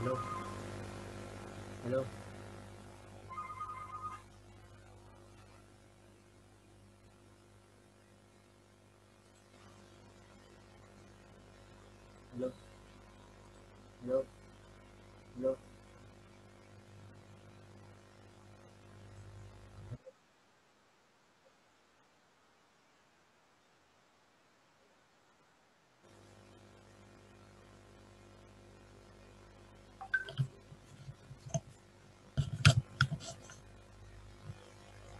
Hello, hello, hello, hello, hello,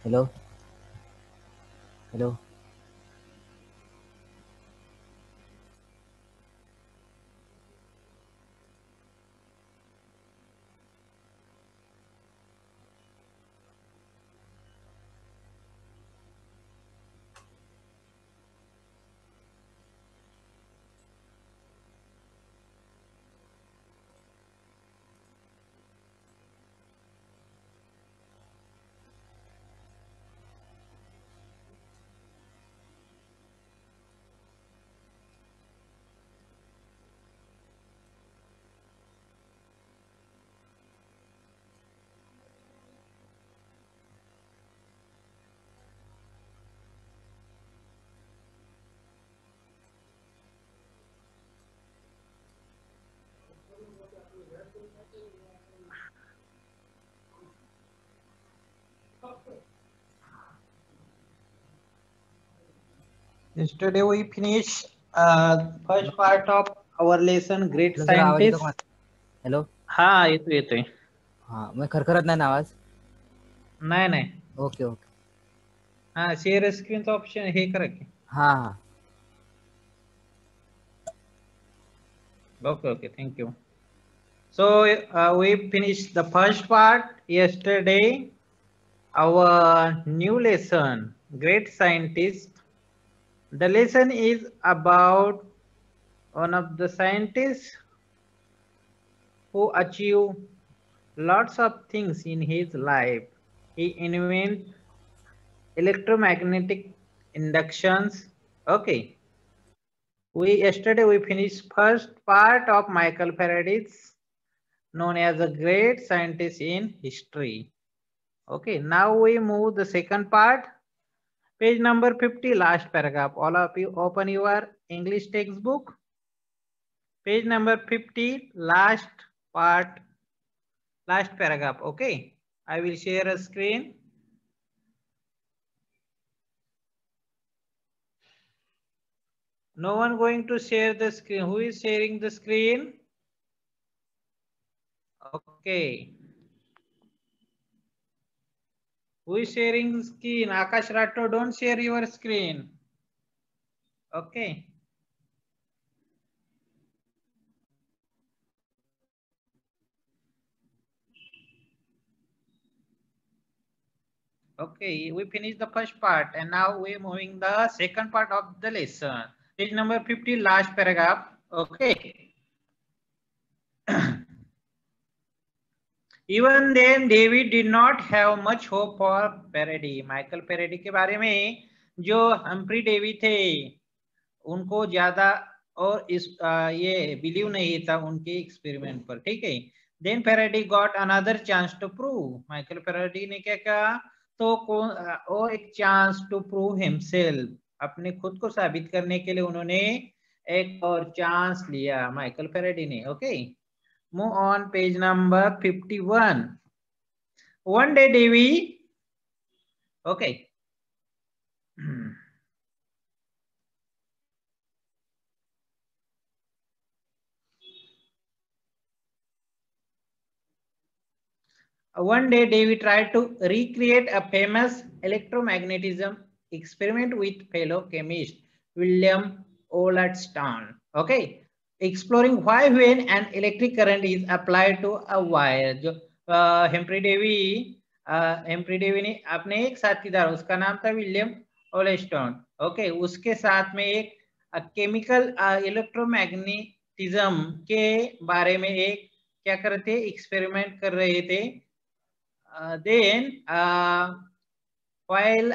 hello, hello. Yesterday we finished first part of our lesson Great Hello, sir आवाज येतो का Scientist. माझा? Hello. हा येतोय. हा, मग खरखरत नाही ना आवाज? नाही. Okay okay. हा शेअर स्क्रीनचा ऑप्शन हे करा की. हा हा. Okay, thank you. So we finished the first part yesterday. Our new lesson, Great Scientist. The lesson is about one of the scientists who achieved lots of things in his life. He invented electromagnetic inductions. Okay. Yesterday we finished first part of Michael Faraday's, known as a great scientist in history. Okay, now we move the second part. Page number 50, last paragraph. All of you open your English textbook. Page number 50, last part, last paragraph. Okay, I will share a screen. No one going to share the screen. Who is sharing the screen? Okay. Who is sharing the screen? Akash Rato, don't share your screen. Okay. Okay, we finished the first part and now we're moving the second part of the lesson. Page number 50, last paragraph. Okay. Even then, David did not have much hope for Faraday. Michael Faraday के बारे में जो Humphry Davy थे, उनको ज्यादा और इस ये बिलीव नहीं था उनके एक्सपेरिमेंट पर. ठीक है. Then Faraday got another chance to prove. Michael Faraday ने क्या कहा? तो वो एक चांस टू प्रूव हिमसेल्फ, अपने खुद को साबित करने के लिए उन्होंने एक और चांस लिया माइकल फैराडे ने. Okay, move on page number 51. One day Davy, okay. One day Davy tried to recreate a famous electromagnetism experiment with fellow chemist William Ollerstone. Okay, exploring why when an electric current is applied to a wire. जो Humphrey Davy ने अपने एक साथीदार, उसका नाम था William ओलेस्टोन. Okay, उसके साथ में एक केमिकल इलेक्ट्रोमैग्नेटिज्म के बारे में एक क्या कर रहे थे, एक्सपेरिमेंट कर रहे थे. Then while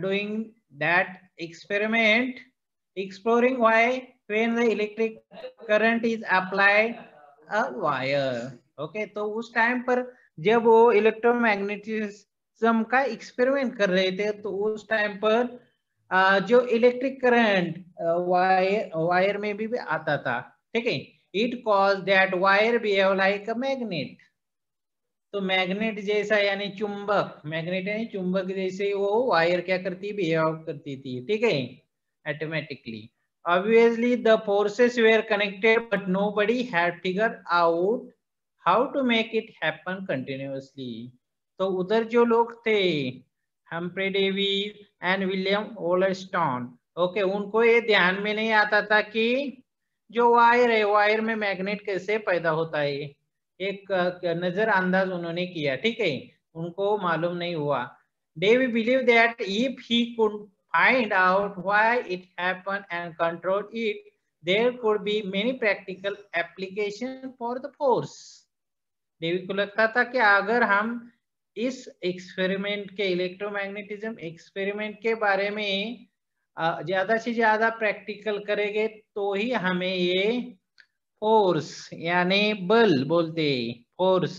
doing that experiment, exploring why when the electric current is applied a wire. Okay, तो उस टाइम पर जब वो इलेक्ट्रोमैग्नेटिज्म का एक्सपेरिमेंट कर रहे थे तो उस टाइम पर जो इलेक्ट्रिक करंट वायर में भी आता था, ठीक है। It cause that wire behave like a magnet. तो मैग्नेट जैसा यानी चुंबक, मैग्नेट यानी चुंबक जैसे वो वायर क्या करती, बिहेव करती थी, ठीक है, automatically. Obviously the forces were connected but nobody had figured out how to make it happen continuously। तो उधर जो लोग थे, Humphry Davy and William Wollaston, okay, उनको ये ध्यान में नहीं आता था कि जो वायर है, वायर में मैग्नेट कैसे पैदा होता है। एक नजरअंदाज उन्होंने किया, ठीक है, उनको मालूम नहीं हुआ। They believe that if he could find out why it happened and control it, there could be many practical application for the force। Davy को लगता था कि अगर हम इस एक्सपेरिमेंट के, इलेक्ट्रोमैग्नेटिज्म एक्सपेरिमेंट के बारे में ज्यादा से ज्यादा प्रैक्टिकल करेंगे तो ही हमें ये फोर्स यानी बल बोलते, फोर्स,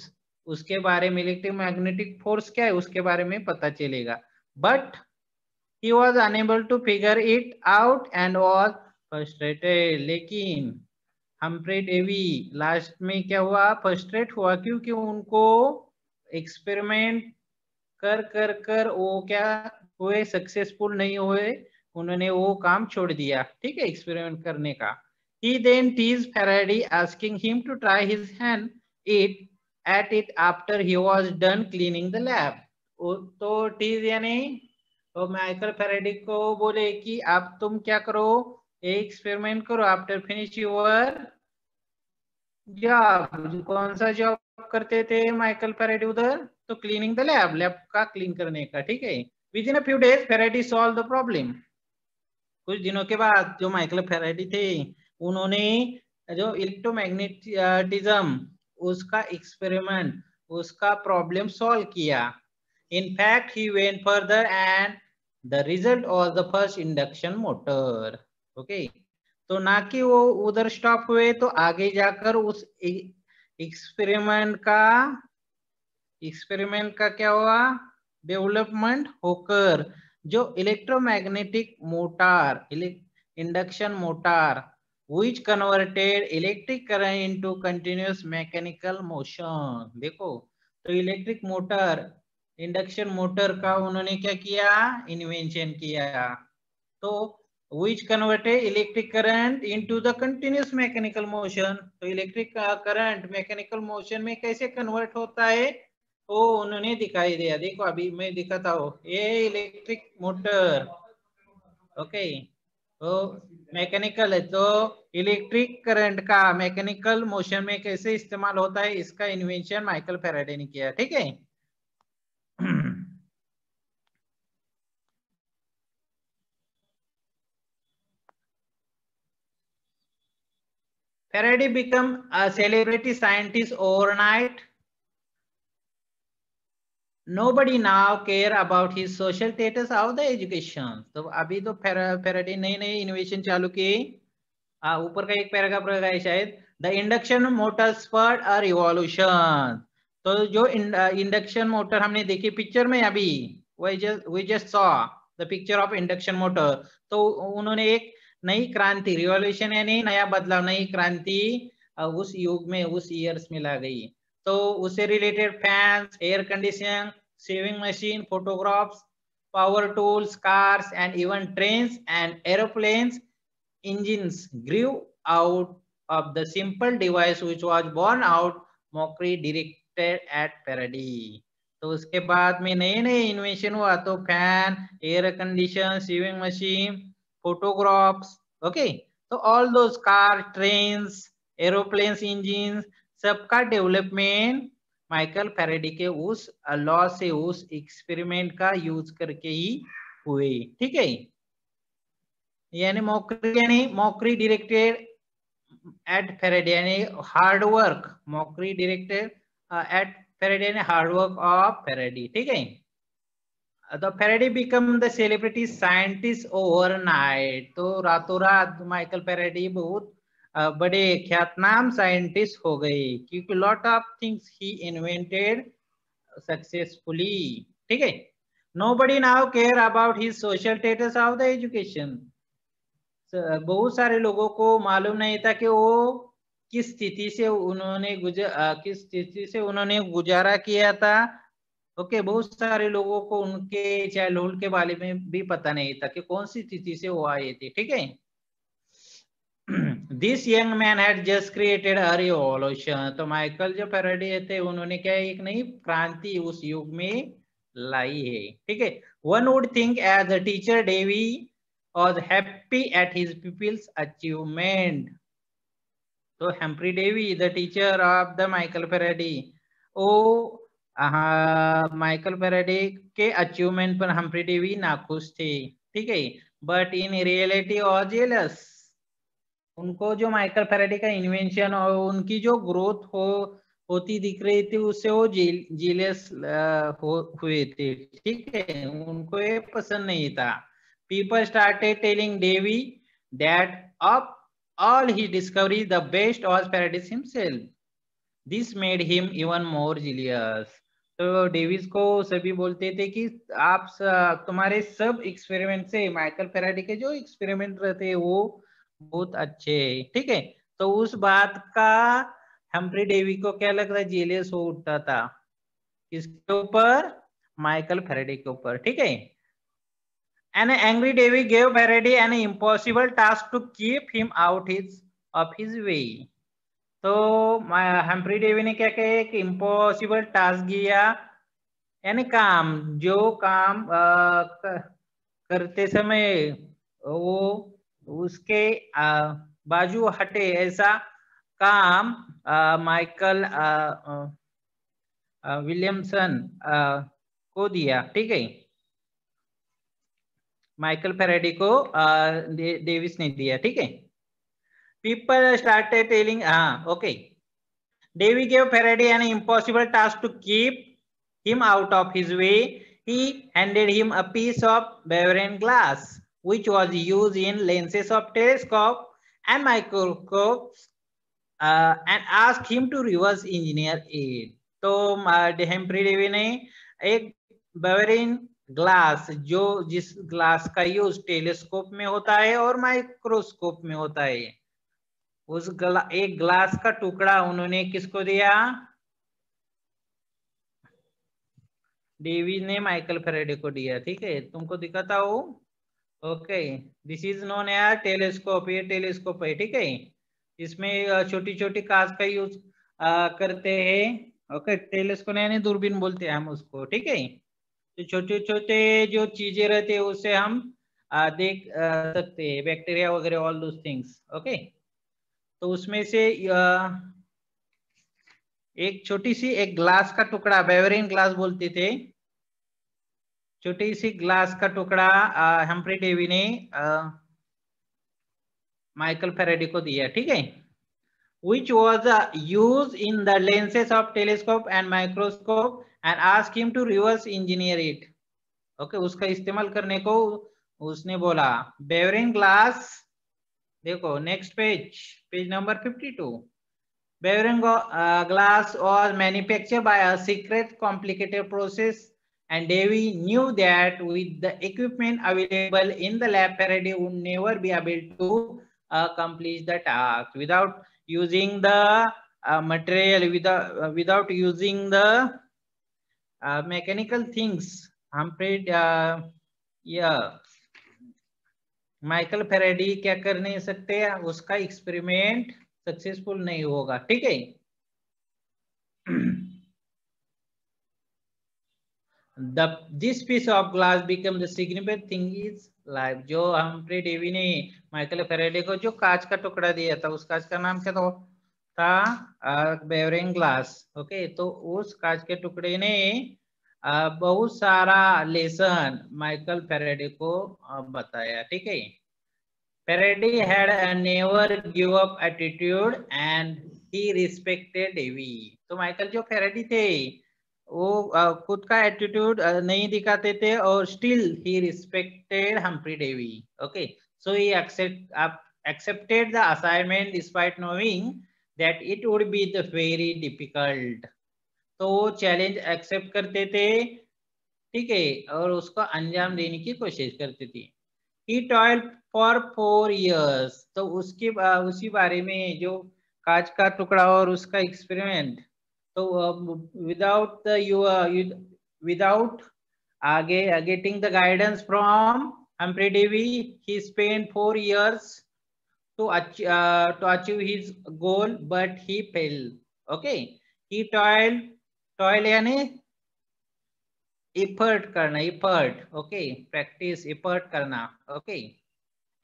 उसके बारे में, इलेक्ट्रोमैग्नेटिक फोर्स क्या है उसके बारे में पता चलेगा। But he was unable to figure it out and was frustrated। लेकिन हम्फ्री डेवी लास्ट में क्या हुआ, फ्रस्ट्रेट हुआ, क्योंकि उनको एक्सपेरिमेंट कर कर कर वो क्या हुए, सक्सेसफुल नहीं हुए, उन्होंने वो काम छोड़ दिया, ठीक है, एक्सपेरिमेंट करने का। He then teased Faraday asking him to try his hand at it after he was done cleaning the lab। तो टीज यानी तो माइकल फैराडे को बोले कि आप तुम क्या करो, एक्सपेरिमेंट करो आफ्टर फिनिश योर जॉब। कौन सा जॉब करते थे माइकल फैराडे उधर, तो क्लीनिंग द लैब, लैब का क्लीन करने का, ठीक है। With in a few days Faraday solve the problem. कुछ दिनों के बाद जो माइकल फैराडे थे उन्होंने जो इलेक्ट्रोमैग्नेटिज्म उसका एक्सपेरिमेंट, उसका प्रॉब्लम सॉल्व किया। In fact, he went further and the result was the first induction motor। Okay, तो ना कि वो उधर स्टॉप हुए, तो आगे जाकर उस एक्सपेरिमेंट का क्या हुआ, डेवलपमेंट होकर जो electromagnetic motor, induction motor, which converted electric current into continuous mechanical motion। देखो, तो इलेक्ट्रिक मोटर, इंडक्शन मोटर का उन्होंने क्या किया, इन्वेंशन किया। तो which converted electric current into the continuous mechanical motion। तो इलेक्ट्रिक करंट मैकेनिकल मोशन में कैसे कन्वर्ट होता है वो उन्होंने दिखाई दिया। देखो अभी मैं दिखाता हूँ, ये इलेक्ट्रिक मोटर, ओके, तो मैकेनिकल है, तो इलेक्ट्रिक करंट का मैकेनिकल मोशन में कैसे इस्तेमाल होता है इसका इन्वेंशन माइकल फैराडे ने किया, ठीक है। Faraday became a celebrity scientist overnight। Nobody now care about his social status of the education। तो अभी तो फैराडे नई नई इनोवेशन चालू की। ऊपर का एक पैराग्राफ रहेगा शायद, the induction motor spurred a revolution. तो जो इंडक्शन मोटर हमने देखी पिक्चर में अभी, we just saw the picture of induction motor, तो उन्होंने एक नई क्रांति, रिवॉल्यूशन यानी नया बदलाव, नई क्रांति उस युग में, उस ईयर्स में ला गई। तो उससे related fans, air conditioning, saving machine, photographs, power tools, cars and even trains and aeroplanes engines grew out of the simple device which was born out mockery directed at Faraday। तो उसके बाद में नए नए इन्वेशन हुआ, तो fan, air condition, sewing machine, photographs, okay, तो all those car, trains, aeroplanes, engine, सबका डेवलपमेंट माइकल फैराडे के उस लॉ से, उस एक्सपेरिमेंट का यूज करके ही हुए, ठीक है। यानी मॉकरी डायरेक्टेड एट फैराडे यानी hard work, mockery directed eight Faraday यानी हार्ड वर्क ऑफ फैराडे, ठीक है। The Faraday become the celebrity scientist overnight. तो रातों रात माइकल फैराडे बहुत बड़े ख्यातनाम साइंटिस्ट हो गए, क्योंकि lot of things he invented successfully. ठीक है। Nobody now care about his social status of the education. बहुत सारे लोगों को मालूम नहीं था कि वो किस स्थिति से उन्होंने गुजारा किया था। ओके, बहुत सारे लोगों को उनके चाइल्डहुड के बारे में भी पता नहीं था कि कौन सी स्थिति से वो आए थे। ठीक है। This young man had just created a revolution. तो माइकल जो फैराडे थे उन्होंने क्या एक नई क्रांति उस युग में लाई है। ठीक है। One would think as a teacher Davy was happy at his pupils' achievement. So Humphrey Davy, the teacher of the Michael Faraday, वो माइकल फैराडे के अचीवमेंट पर हम्फ्री डेवी नाखुश थे। ठीक है। बट इन रियलिटी और जेलस, उनको जो माइकल फैराडे का इन्वेंशन और उनकी जो ग्रोथ होती दिख रही थी उससे वो जेलस हुए थे। ठीक है। उनको ये पसंद नहीं था। People started telling Davy that of all his discoveries, the best was Faraday himself. This made him even more jealous. तो डेविस को सभी बोलते थे कि आप तुम्हारे सब एक्सपेरिमेंट से माइकल फैराडे के जो एक्सपेरिमेंट रहते वो बहुत अच्छे। ठीक है। तो उस बात का हम्फ्री डेवी को क्या लगता है, जेलियस हो उठता था। किसके ऊपर? माइकल फैराडे के ऊपर। ठीक है। An angry Davy gave Faraday an impossible task to keep him out of his way. तो हम्फ्री डेवी ने क्या कहा कि इम्पॉसिबल टास्क दिया, यानी काम, जो काम करते समय वो उसके बाजू हटे ऐसा काम माइकल विलियमसन को दिया। ठीक है। माइकल फैराडे को डेविस ने दिया। ठीक है। People started telling, okay, Davy gave Faraday an impossible task to keep him out of his way. He handed him a piece of Bavarian glass which was used in lenses of telescope and microscopes and asked him to reverse engineer it. तो Humphry Davy ने एक बेवरेन glass, जो जिस glass का use telescope में होता है और माइक्रोस्कोप में होता है, उस एक ग्लास का टुकड़ा उन्होंने किसको दिया? डेवी ने माइकल फैराडे को दिया। ठीक है। तुमको दिखाता हूं। Okay, this is known as telescope. ये टेलीस्कोप है। ठीक है। इसमें छोटी छोटी कांच का यूज करते हैं। ओके, टेलीस्कोप यानी दूरबीन बोलते हैं हम उसको। ठीक है। तो छोटे छोटे जो चीजें रहते हैं उससे हम देख सकते हैं, बैक्टीरिया वगैरह, ऑल दोस थिंग्स। ओके। तो उसमें से एक छोटी सी एक ग्लास का टुकड़ा, बेवरीन ग्लास बोलते थे, छोटी सी ग्लास का टुकड़ा हम्फ्री डेवी ने माइकल फैराडे को दिया। ठीक है। which was used in the lenses of telescope and microscope and asked him to reverse engineer it. Okay, उसका इस्तेमाल करने को उसने बोला। बेवरीन ग्लास, देखो next page, page number 52। बेवरीन glass was manufactured by a secret complicated process and Davy knew that with the equipment available in the lab Faraday would never be able to accomplish the task without using the material, without using the mechanical things. Michael Faraday क्या कर नहीं सकते, उसका experiment successful नहीं होगा। ठीक है। this piece of glass became the significant thing is life. जो हम्फ्री डेवी ने माइकल फैराडे को जो कांच का टुकड़ा दिया था, उस कांच का नाम क्या था? बेवरीन ग्लास। ओके। तो उस कांच के टुकड़े ने बहुत सारा लेसन माइकल फैराडे को बताया। ठीक है। Faraday had a never give up attitude and he respected Davy. तो माइकल जो फैराडे थे वो खुद का एटीट्यूड नहीं दिखाते थे और still he respected Humphry Davy. Okay, so he accepted the assignment despite knowing that it would be the very difficult. तो वो चैलेंज एक्सेप्ट करते थे, ठीक है, और उसको अंजाम देने की कोशिश करती थी. He toiled for 4 years. तो उसके उसी बारे में जो कांच का टुकड़ा और उसका एक्सपेरिमेंट, तो विदाउट आगे getting the guidance from Humphrey Davy, he spent 4 years to achieve his goal, but he failed. Okay, he toil यानी effort करना, effort, okay, practice, effort करना, okay,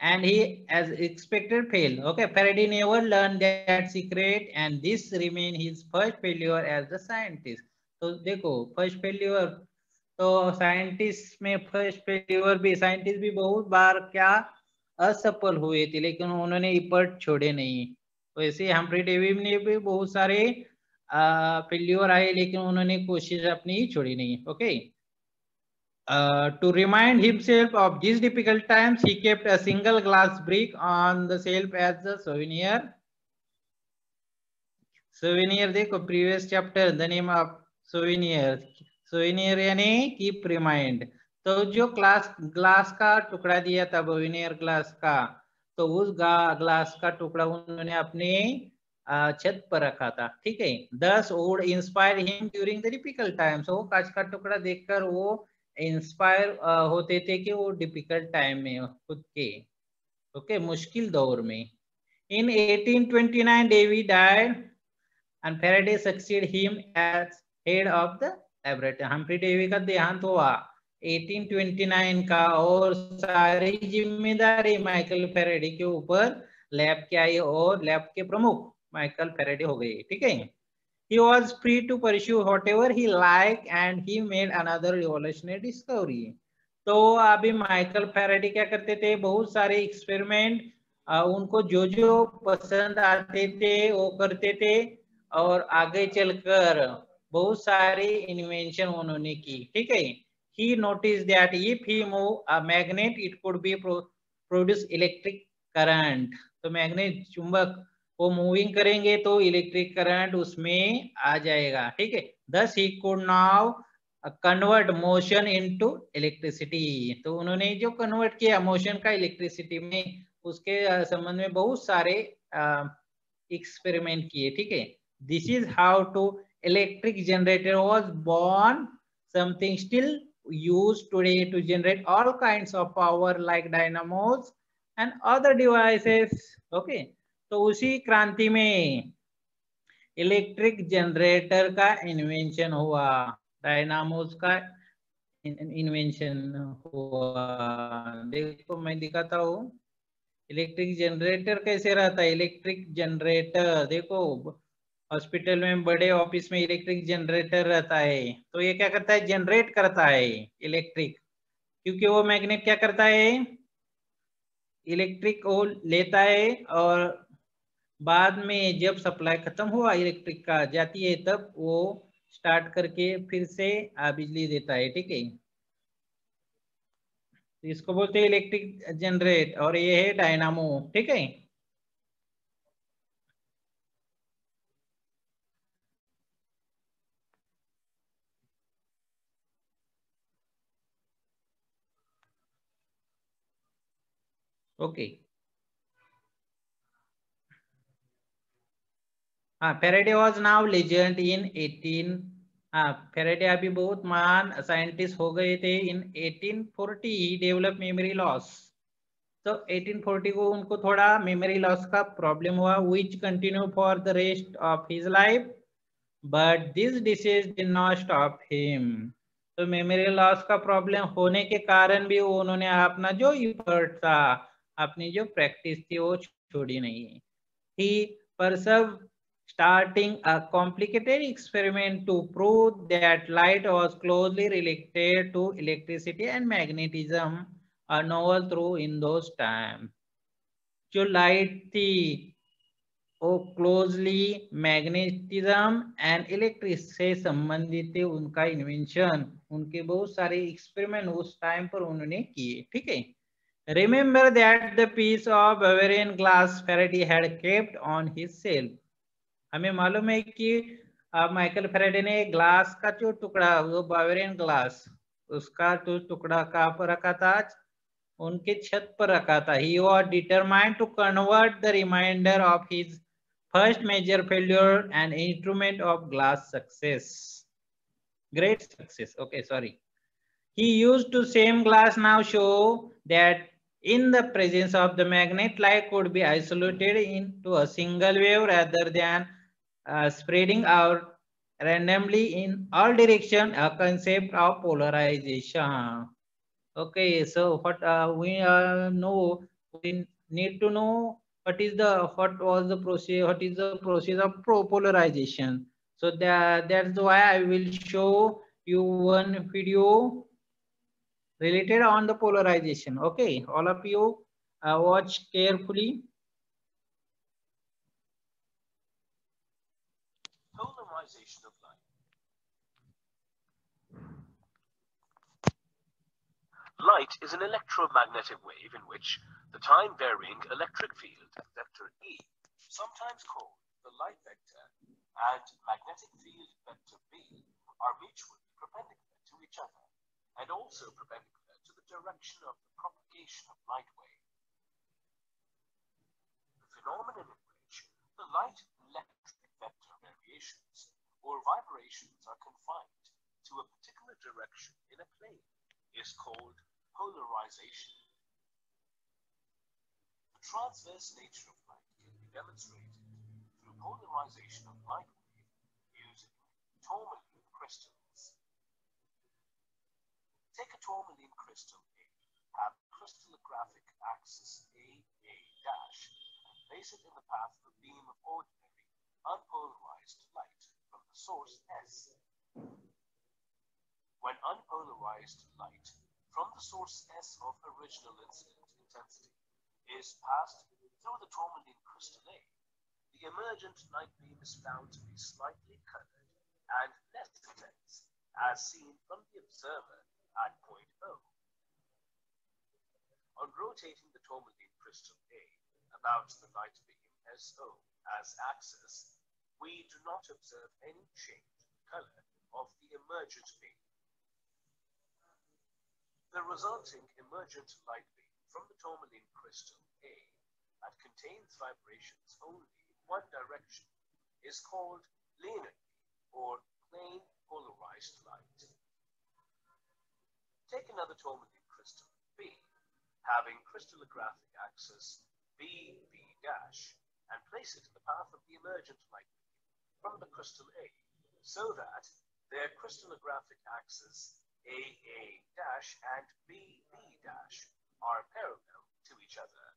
and he as expected failed. Okay, Faraday never learned that secret, and this remained his first failure as a scientist. तो देखो first failure, तो scientist में first failure भी, scientist भी बहुत बार क्या असफल हुए थे, लेकिन उन्होंने इफर्ट छोड़े नहीं. वैसे हम्फ्री डेवी ने भी बहुत सारे फेल्यूर आए, लेकिन उन्होंने कोशिश अपनी छोड़ी नहीं. Okay, to remind himself of these difficult times, he kept a single glass brick on the shelf as a souvenir. Souvenir देखो previous chapter, the name of souvenir. Souvenir यानी keep remind. तो जो ग्लास का टुकड़ा दिया था बोविनियर glass का, तो उस ग्लास का टुकड़ा उन्होंने अपने छत पर रखा था. ठीक है, thus would inspire him during the difficult times. वो कांच का टुकड़ा देखकर वो इंस्पायर होते थे कि वो डिफिकल्ट टाइम में खुद के, ओके, मुश्किल दौर में. In 1829 Davy died and Faraday succeeded him as head of the laboratory. Humphry Davy का देहांत हुआ 1829 का, और सारी जिम्मेदारी माइकल फेराडे के ऊपर लैब के आई, और लैब के प्रमुख माइकल फेराडे हो गए. ठीक है, he was free to pursue whatever he liked and he made another revolutionary discovery. तो अभी माइकल फेराडे क्या करते थे, बहुत सारे एक्सपेरिमेंट उनको जो जो पसंद आते थे वो करते थे, और आगे चलकर बहुत सारे इन्वेंशन उन्होंने की. ठीक है, he noticed that if he move a magnet it could be produce electric current. तो मैग्नेट, चुंबक, वो मूविंग करेंगे तो इलेक्ट्रिक करंट उसमें आ जाएगा. ठीक है, thus he could now convert motion into electricity. तो उन्होंने जो कन्वर्ट किया मोशन का इलेक्ट्रिसिटी में, उसके संबंध में बहुत सारे एक्सपेरिमेंट किए. ठीक है, this is how to electric generator was born, something still used today to generate all kinds of power like dynamos and other devices. Okay, तो उसी क्रांति में इलेक्ट्रिक जनरेटर का इन्वेंशन हुआ, डायनामोस का इन्वेंशन हुआ. देखो मैं दिखाता हूँ इलेक्ट्रिक जनरेटर कैसे रहता है. इलेक्ट्रिक जनरेटर देखो, हॉस्पिटल में, बड़े ऑफिस में इलेक्ट्रिक जनरेटर रहता है. तो ये क्या करता है, जनरेट करता है इलेक्ट्रिक, क्योंकि वो मैग्नेट क्या करता है, इलेक्ट्रिक वो लेता है, और बाद में जब सप्लाई खत्म हुआ इलेक्ट्रिक का जाती है, तब वो स्टार्ट करके फिर से बिजली देता है. ठीक है, तो इसको बोलते हैं इलेक्ट्रिक जनरेट, और ये है डायनामो. ठीक है, ओके. हाँ, Faraday was now legend in 18. हाँ, फेराडे अभी बहुत महान साइंटिस्ट हो गए थे. इन 1840 डेवलप मेमोरी लॉस. तो 1840 को उनको थोड़ा मेमोरी लॉस का प्रॉब्लम हुआ, which continue for the rest of his life, but this disease did not stop him. तो मेमोरी लॉस का प्रॉब्लम होने के कारण भी उन्होंने अपना जो एफर्ट था, अपनी जो प्रैक्टिस थी, वो छोड़ी नहीं. ही परसव starting a complicated experiment to prove that light was closely related to electricity and magnetism, a novel through in those times. जो लाइट थी वो क्लोजली मैग्नेटिज्म एंड इलेक्ट्रिक से संबंधित थे. उनका इन्वेंशन, उनके बहुत सारे एक्सपेरिमेंट उस टाइम पर उन्होंने किए. ठीक है, Remember that the piece of Bavarian glass Faraday had kept on his shelf. हमें मालूम है कि माइकल फेराडे ने ग्लास का जो टुकड़ा, वो बावेरियन ग्लास, उसका जो टुकड़ा कहाँ पर रखा था? उनके छत पर रखा था. He was determined to convert the remainder of his first major failure an instrument of glass success. Great success. Okay, sorry. He used to same glass now show that in the presence of the magnet, light could be isolated into a single wave rather than spreading out randomly in all direction, a concept of polarization. Okay, so what we know, we need to know what was the process, what is the process of polarization. So that's why I will show you one video related on the polarization. Okay, all of you watch carefully. Polarization of light. Light is an electromagnetic wave in which the time-varying electric field vector E, sometimes called the light vector, and magnetic field vector B are mutually perpendicular to each other and also perpendicular to the direction of the propagation of light wave. The phenomenon in which the light electric vector variations or vibrations are confined to a particular direction in a plane is called polarization. The transverse nature of light can be demonstrated through polarization of light wave using tourmaline crystals. Take a tourmaline crystal A, have crystallographic axis AA dash, and place it in the path of a beam of ordinary, unpolarized light from the source S. When unpolarized light from the source S of original incident intensity is passed through the tourmaline crystal A, the emergent light beam is found to be slightly colored and less intense as seen from the observer at point O. On rotating the tourmaline crystal A about the light beam SO as axis, we do not observe any change in the color of the emergent beam. The resulting emergent light beam from the tourmaline crystal A that contains vibrations only in one direction is called linear or plane polarized light. Take another tourmaline crystal B, having crystallographic axis BB dash, and place it in the path of the emergent light beam from the crystal A, so that their crystallographic axis AA dash and BB dash are parallel to each other.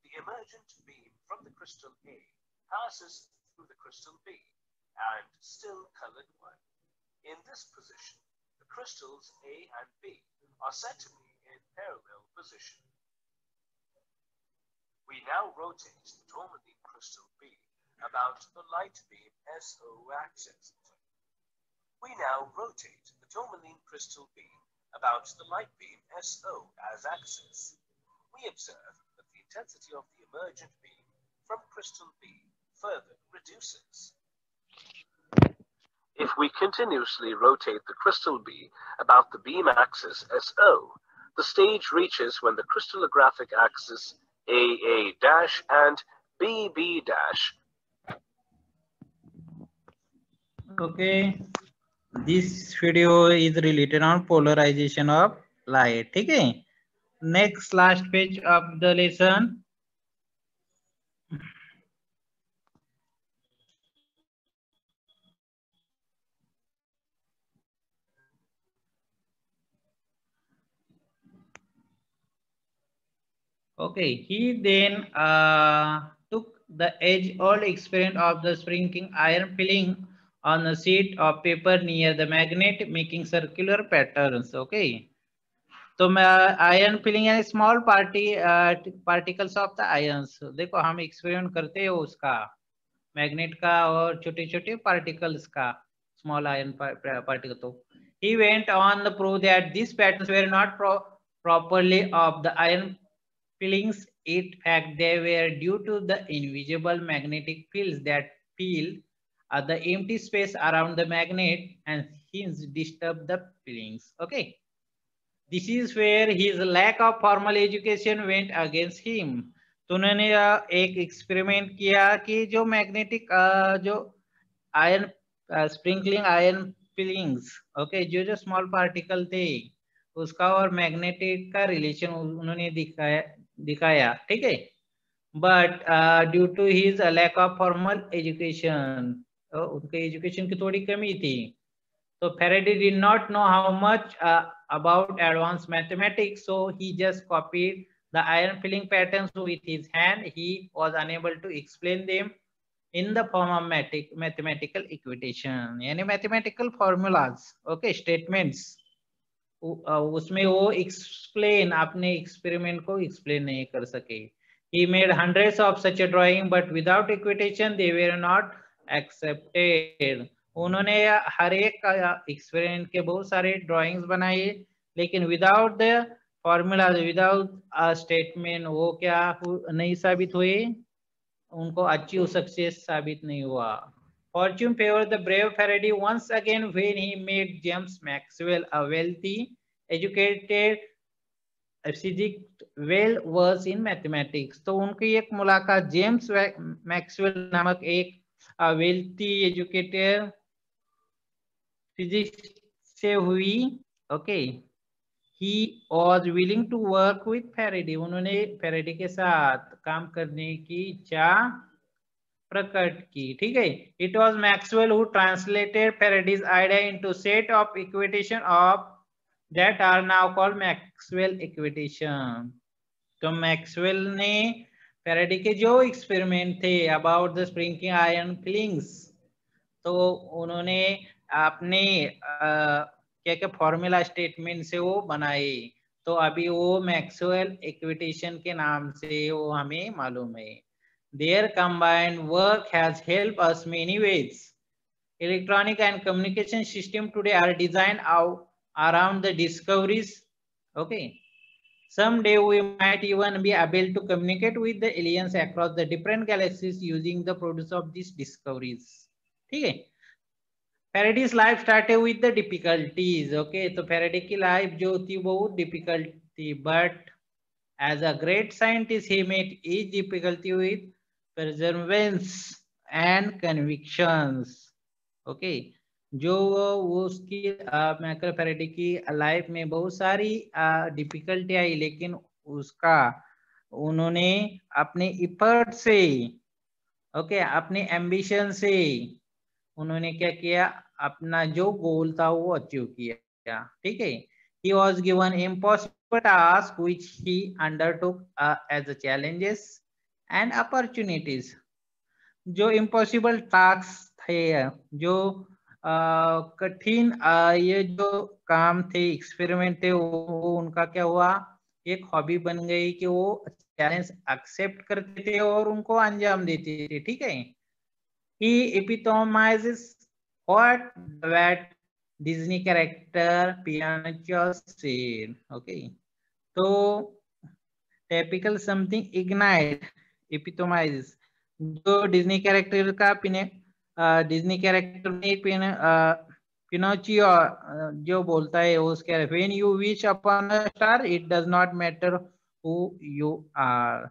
The emergent beam from the crystal A passes through the crystal B and still colored one. In this position, the crystals A and B are said to be in parallel position. We now rotate the tourmaline crystal B about the light beam SO axis. We now rotate the tourmaline crystal beam about the light beam SO as axis. We observe that the intensity of the emergent beam from crystal B further reduces. If we continuously rotate the crystal B about the beam axis SO, the stage reaches when the crystallographic axis AA dash and BB dash. Okay. This video is related on polarization of light. ठीक है? Next last page of the lesson. Okay, he then took the age-old experiment of the sprinkling iron filling on a sheet of paper near the magnet, making circular patterns. Okay. तो मैं ion filling यानी small particles of the ions. देखो हम experiment करते हैं उसका magnet का और छोटे छोटे पार्टिकल्स का स्मॉल आयन पार्टिकल. तो he went on to prove that these patterns were not properly of the iron fillings. In fact, they were due to the invisible magnetic fields that fill the empty space around the magnet and hence disturb the fillings. Okay. This is where his lack of formal education went against him. तो उन्होंने एक experiment किया कि जो magnetic जो iron sprinkling iron filings, okay, जो जो small particle थे उसका और मैग्नेटिक का रिलेशन उन्होंने दिखाया, ठीक है। But due to his lack of formal education, उनके एजुकेशन की थोड़ी कमी थी, so Faraday did not know how much about advanced mathematics, so he just copied the iron filling patterns with his hand. He was unable to explain them in the form of mathematical equation, यानी mathematical formulas, okay, statements. उसमें वो explain अपने experiment को explain नहीं कर सके. He made hundreds of such a drawing, but without equation they were not accepted. उन्होंने हर एक एक्सपेरिमेंट के बहुत सारे ड्राइंग्स बनाए, लेकिन without the formula, without statement वो क्या नहीं साबित हुए, उनको अचीव सक्सेस साबित नहीं हुआ. Fortune favored the brave Faraday once again when he made James Maxwell a wealthy, educated physicist, well versed in mathematics. तो उनकी एक मुलाकात जेम्स मैक्सवेल नामक एक वेल्थी एजुकेटेड फिजिक्स से हुई, okay. He was willing to work with Faraday, उन्होंने Faraday के साथ काम करने की इच्छा प्रकट की, ठीक है. It was Maxwell who translated Faraday's idea into set of equation of that are now called Maxwell equation. तो मैक्सवेल ने फैराडे के जो एक्सपेरिमेंट थे about the sprinkling iron filings, तो उन्होंने अपने क्या क्या फॉर्मूला स्टेटमेंट से वो बनाए, तो अभी वो मैक्सवेल इक्वेशन के नाम से वो हमें मालूम है. Their combined work has helped us many ways. Electronic and communication system today are designed out around the discoveries. Okay. Someday we might even be able to communicate with the aliens across the different galaxies using the produce of these discoveries. ठीक है. Faraday's life started with the difficulties. Okay, तो Faraday की life जो थी बहुत difficult थी, but as a great scientist he met each difficulty with perseverance and convictions. Okay, जो उसकी माइकल फैराडे की लाइफ में बहुत सारी डिफिकल्टी आई, लेकिन उसका उन्होंने अपने इफर्ट से, ओके, अपने एम्बिशन से उन्होंने क्या किया, अपना जो गोल था वो अचीव किया, ठीक है. He was given impossible task which he undertook as a challenges and opportunities. जो इम्पॉसिबल टास्क थे, जो कठिन ये जो काम थे, एक्सपेरिमेंट थे, वो उनका क्या हुआ, एक हॉबी बन गई कि वो चैलेंज एक्सेप्ट करते थे और उनको अंजाम देते थे, ठीक है. He epitomizes what that Disney character Pinocchio said. Okay, so typical something ignite epitomizes जो डिज्नी कैरेक्टर का डिज्नी कैरेक्टर में पिनोचियो जो बोलता है उसके, when you wish upon a star it does not matter who you are.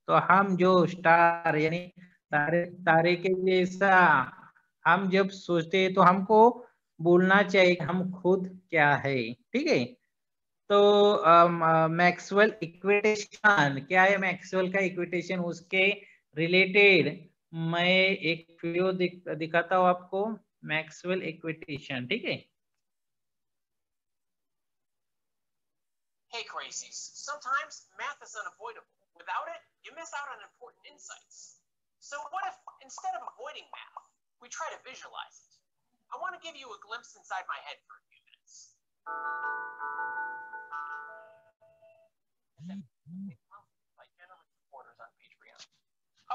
तो हम जो स्टार यानी तारे तारे के जैसा हम जब सोचते हैं तो हमको बोलना चाहिए हम खुद क्या है, ठीक है. तो मैक्सवेल इक्वेशन क्या है, मैक्सवेल का इक्वेशन, उसके रिलेटेड मैं एक वीडियो दिखाता हूँ आपको, मैक्सवेल इक्वेशन, ठीक है. Hey crazies, sometimes math is unavoidable. Without it, you miss out on important insights. So what if, instead of avoiding math, we try to visualize it? I want to give you a glimpse inside my head for a few minutes. By generous supporters on Patreon.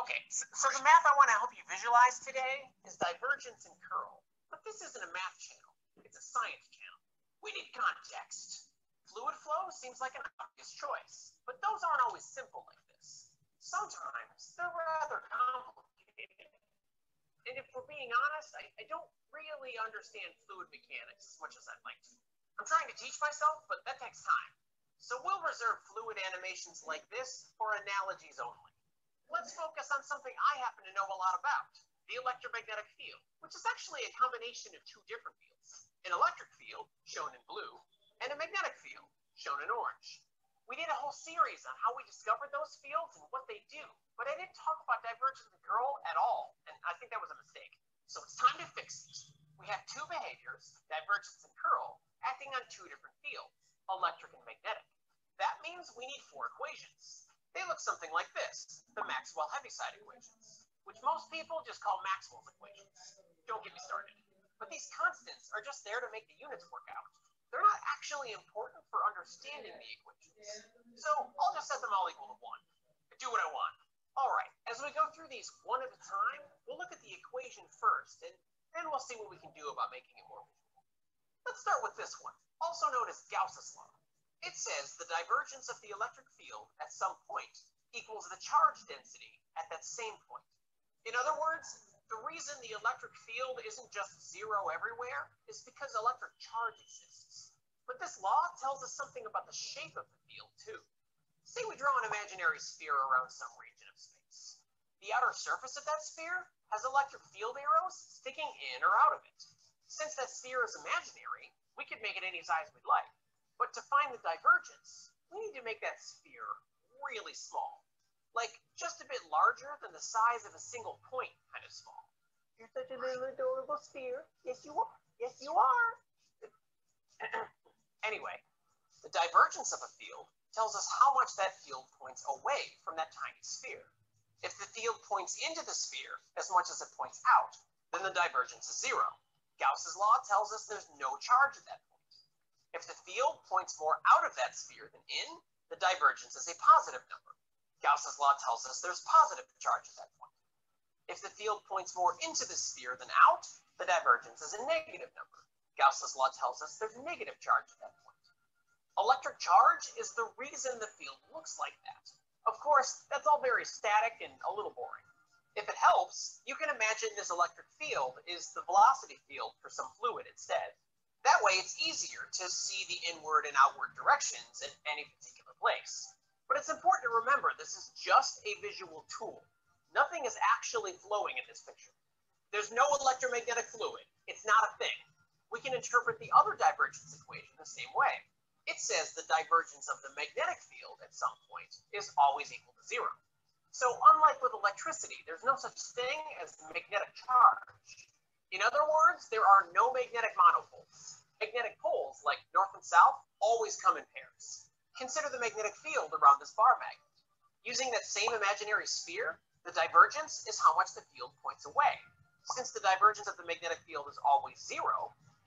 Okay, so the math I want to help you visualize today is divergence and curl. But this isn't a math channel, it's a science channel. We need context. Fluid flow seems like an obvious choice, but those aren't always simple like this. Sometimes they're rather complicated. And if we're being honest, I don't really understand fluid mechanics as much as I'd like to. I'm trying to teach myself, but that takes time. So we'll reserve fluid animations like this for analogies only. Let's focus on something I happen to know a lot about, the electromagnetic field, which is actually a combination of two different fields. An electric field, shown in blue, and a magnetic field, shown in orange. We did a whole series on how we discovered those fields and what they do, but I didn't talk about divergence and curl at all, and I think that was a mistake. So it's time to fix it. We have two behaviors, divergence and curl, acting on two different fields, electric and magnetic. That means we need four equations. They look something like this, the Maxwell-Heaviside equations, which most people just call Maxwell's equations. Don't get me started. But these constants are just there to make the units work out. They're not actually important for understanding the equations. So I'll just set them all equal to 1. I do what I want. All right, as we go through these one at a time, we'll look at the equation first, and then we'll see what we can do about making it more visual. Let's start with this one, also known as Gauss's law. It says the divergence of the electric field at some point equals the charge density at that same point. In other words, the reason the electric field isn't just zero everywhere is because electric charge exists. But this law tells us something about the shape of the field too. Say we draw an imaginary sphere around some region of space. The outer surface of that sphere has electric field arrows sticking in or out of it. Since that sphere is imaginary, we could make it any size we'd like. But to find the divergence, we need to make that sphere really small. Like just a bit larger than the size of a single point kind of small. You're such a little adorable sphere. Yes, you are. Yes, you are. Anyway, the divergence of a field tells us how much that field points away from that tiny sphere. If the field points into the sphere as much as it points out, then the divergence is 0. Gauss's law tells us there's no charge at that point. If the field points more out of that sphere than in, the divergence is a positive number. Gauss's law tells us there's positive charge at that point. If the field points more into the sphere than out, the divergence is a negative number. Gauss's law tells us there's negative charge at that point. Electric charge is the reason the field looks like that. Of course, that's all very static and a little boring. If it helps, you can imagine this electric field is the velocity field for some fluid instead. That way, it's easier to see the inward and outward directions in any particular place. But it's important to remember this is just a visual tool. Nothing is actually flowing in this picture. There's no electromagnetic fluid. It's not a thing. We can interpret the other divergence equation the same way. It says the divergence of the magnetic field at some point is always equal to 0. So unlike with electricity, there's no such thing as magnetic charge. In other words, there are no magnetic monopoles. Magnetic poles, like north and south, always come in pairs. Consider the magnetic field around this bar magnet. Using that same imaginary sphere, the divergence is how much the field points away. Since the divergence of the magnetic field is always 0,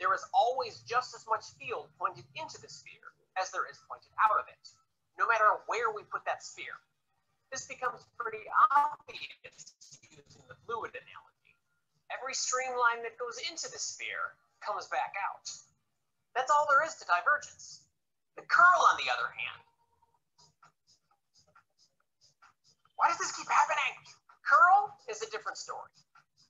there is always just as much field pointed into the sphere as there is pointed out of it, no matter where we put that sphere. This becomes pretty obvious using the fluid analogy. Every streamline that goes into the sphere comes back out. That's all there is to divergence. The curl, on the other hand. Why does this keep happening? Curl is a different story.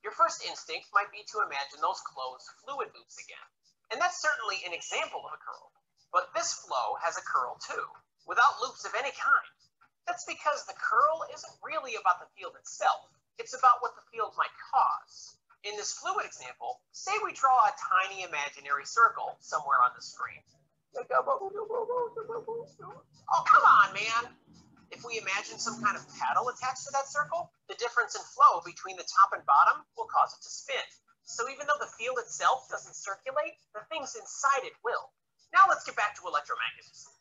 Your first instinct might be to imagine those closed fluid loops again. And that's certainly an example of a curl. But this flow has a curl too, without loops of any kind. That's because the curl isn't really about the field itself. It's about what the field might cause. In this fluid example, say we draw a tiny imaginary circle somewhere on the screen. Oh, come on, man. If we imagine some kind of paddle attached to that circle, the difference in flow between the top and bottom will cause it to spin. So even though the field itself doesn't circulate, the things inside it will. Now let's get back to electromagnetism.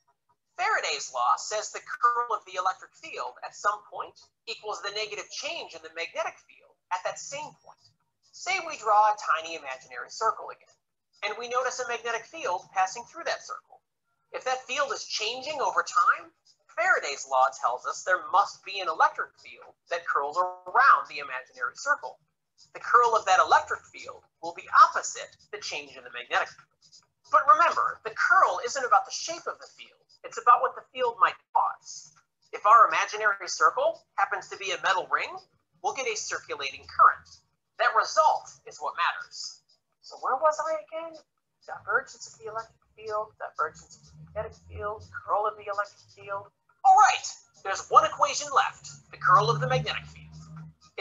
Faraday's law says the curl of the electric field at some point equals the negative change in the magnetic field at that same point. Say we draw a tiny imaginary circle again, and we notice a magnetic field passing through that circle. If that field is changing over time, Faraday's law tells us there must be an electric field that curls around the imaginary circle. The curl of that electric field will be opposite the change in the magnetic field. But remember, the curl isn't about the shape of the field. It's about what the field might cause. If our imaginary circle happens to be a metal ring, we'll get a circulating current. That result is what matters. So where was I again? Divergence of the electric field, divergence of the magnetic field, curl of the electric field. All right, there's one equation left, the curl of the magnetic field.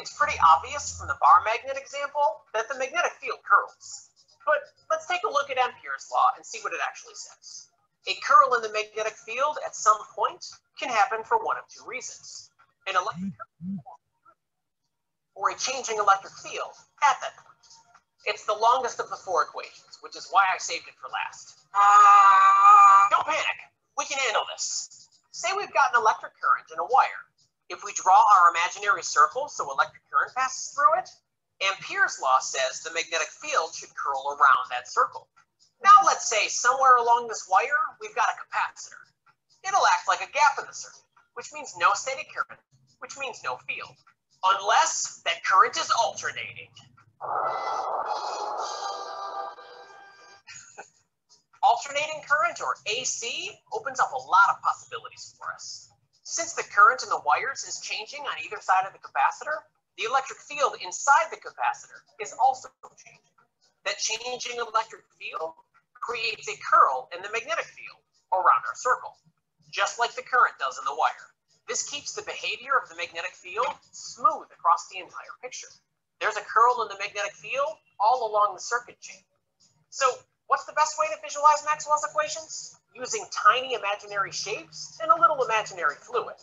It's pretty obvious from the bar magnet example that the magnetic field curls. But let's take a look at Ampere's law and see what it actually says. A curl in the magnetic field at some point can happen for one of two reasons. An electric current or a changing electric field at that point. It's the longest of the four equations, which is why I saved it for last. Don't panic, we can handle this. Say we've got an electric current in a wire. If we draw our imaginary circle so electric current passes through it, Ampere's law says the magnetic field should curl around that circle. Now let's say somewhere along this wire, we've got a capacitor. It'll act like a gap in the circuit, which means no steady current, which means no field, unless that current is alternating. Alternating current, or AC, opens up a lot of possibilities for us. Since the current in the wires is changing on either side of the capacitor, the electric field inside the capacitor is also changing. That changing electric field creates a curl in the magnetic field around our circle, just like the current does in the wire. This keeps the behavior of the magnetic field smooth across the entire picture. There's a curl in the magnetic field all along the circuit chain. So what's the best way to visualize Maxwell's equations? Using tiny imaginary shapes and a little imaginary fluid.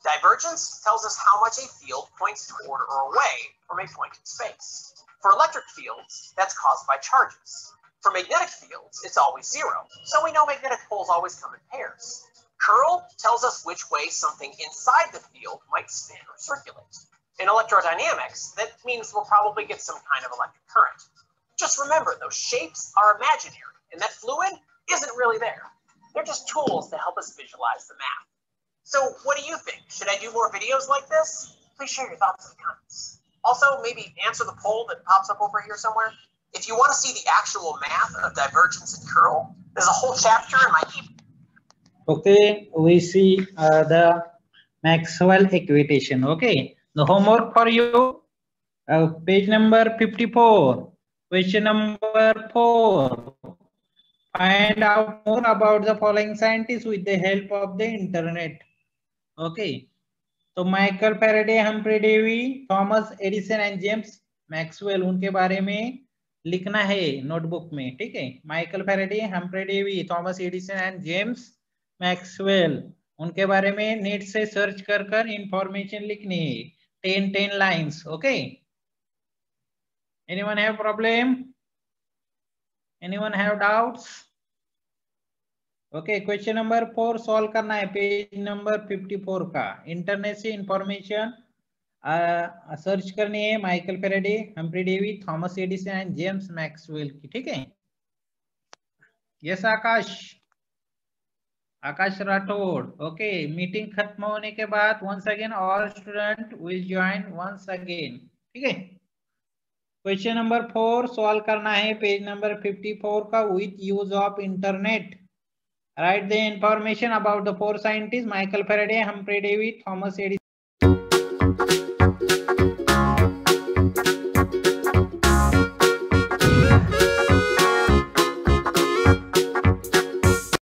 Divergence tells us how much a field points toward or away from a point in space. For electric fields, that's caused by charges. For magnetic fields, it's always zero, so we know magnetic poles always come in pairs. Curl tells us which way something inside the field might spin or circulate. In electrodynamics, that means we'll probably get some kind of electric current. Just remember, those shapes are imaginary, and that fluid isn't really there. They're just tools to help us visualize the math. So what do you think? Should I do more videos like this? Please share your thoughts in the comments. Also, maybe answer the poll that pops up over here somewhere. If you want to see the actual math of divergence and curl, there's a whole chapter in my ebook. Okay, we see the Maxwell equation. Okay, the homework for you, page number 54, question number 4. Find out more about the following scientists with the help of the internet. Okay, तो Michael Faraday, Humphry Davy, Thomas Edison and James Maxwell, उनके बारे में लिखना है notebook में, ठीक है। Michael Faraday, Humphry Davy, Thomas Edison and James Maxwell, उनके बारे में नेट से सर्च कर इंफॉर्मेशन लिखनी है, 10 lines. Okay, anyone have problem? Anyone have doubts? Okay, question number 4 solve करना है, पेज नंबर 54 का। इंटरनेट से इंफॉर्मेशन सर्च करनी है Michael Faraday, Humphry Davy, Thomas Edison and James Maxwell की, ठीक है। Yes Akash, Akash Rathore. Okay, meeting खत्म होने के बाद once again all student will join once again, ठीक है। क्वेश्चन नंबर 4 सॉल्व करना है, पेज नंबर 54 का, with use of internet. Write the information about the 4 scientists: Michael Faraday, Humphrey Davy, Thomas Edison.